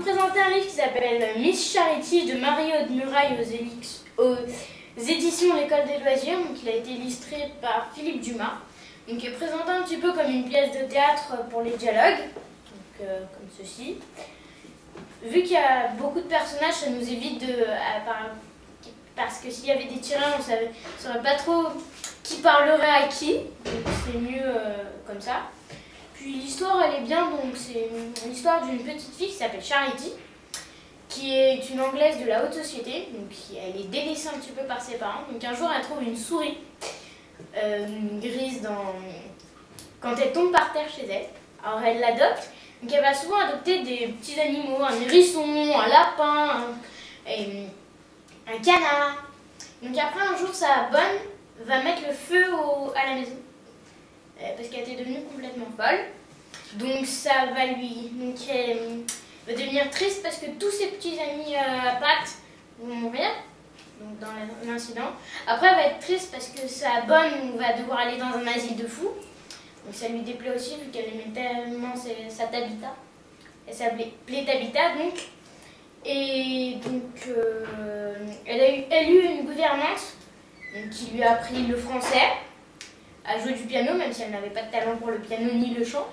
présenter un livre qui s'appelle Miss Charity de Marie-Aude Muraille aux éditions L'École des Loisirs. Donc, il a été illustré par Philippe Dumas. Donc, il est présenté un petit peu comme une pièce de théâtre pour les dialogues, donc, comme ceci. Vu qu'il y a beaucoup de personnages, ça nous évite de... parce que s'il y avait des tyrans, on ne saurait pas trop qui parlerait à qui. Donc c'est mieux comme ça. Puis l'histoire, elle est bien. Donc c'est l'histoire d'une petite fille qui s'appelle Charity, qui est une Anglaise de la haute société. Donc elle est délaissée un petit peu par ses parents. Donc un jour, elle trouve une souris grise quand elle tombe par terre chez elle. Alors elle l'adopte. Donc elle va souvent adopter des petits animaux, un hérisson, un lapin, un canard. Donc après un jour, sa bonne va mettre le feu à la maison parce qu'elle était devenue complètement folle. Donc ça va donc elle va devenir triste parce que tous ses petits amis à pattes vont mourir donc dans l'incident. Après elle va être triste parce que sa bonne va devoir aller dans un asile de fous. Donc ça lui déplaît aussi vu qu'elle aimait tellement sa Tabitha. Elle s'appelait Tabitha donc. Et donc elle a eu une gouvernante qui lui a appris le français, à jouer du piano, même si elle n'avait pas de talent pour le piano ni le chant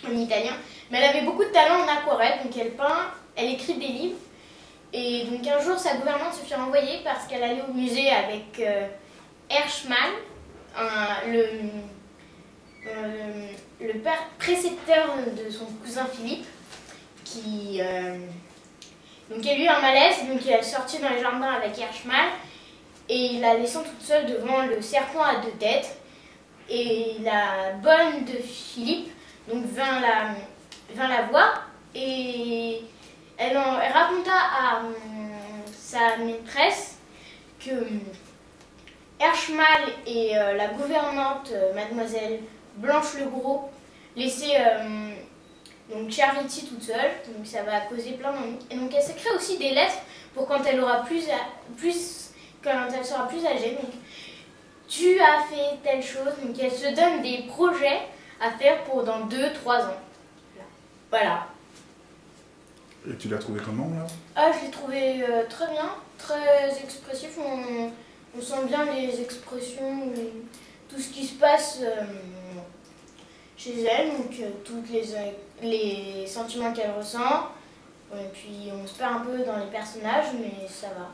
en italien. Mais elle avait beaucoup de talent en aquarelle, donc elle peint, elle écrit des livres. Et donc un jour sa gouvernante se fait renvoyer parce qu'elle allait au musée avec Herschmann, le père précepteur de son cousin Philippe, qui donc elle a eu un malaise, donc elle est sortie dans les jardins avec Herschmann et la laissant toute seule devant le serpent à deux têtes. Et la bonne de Philippe donc vint la voir et elle raconta à sa maîtresse que Herschmann et la gouvernante mademoiselle Blanche-Legros laissaient donc Charity toute seule, donc ça va causer plein d'ennuis. Et donc elle s'écrit aussi des lettres pour quand elle aura quand elle sera plus âgée. Donc tu as fait telle chose, donc elle se donne des projets à faire pour dans 2-3 ans. Voilà. Et tu l'as trouvé comment là? Ah, je l'ai trouvé très bien, très expressif. On sent bien les expressions, tout ce qui se passe chez elle, donc tous les sentiments qu'elle ressent. Et puis on se perd un peu dans les personnages, mais ça va.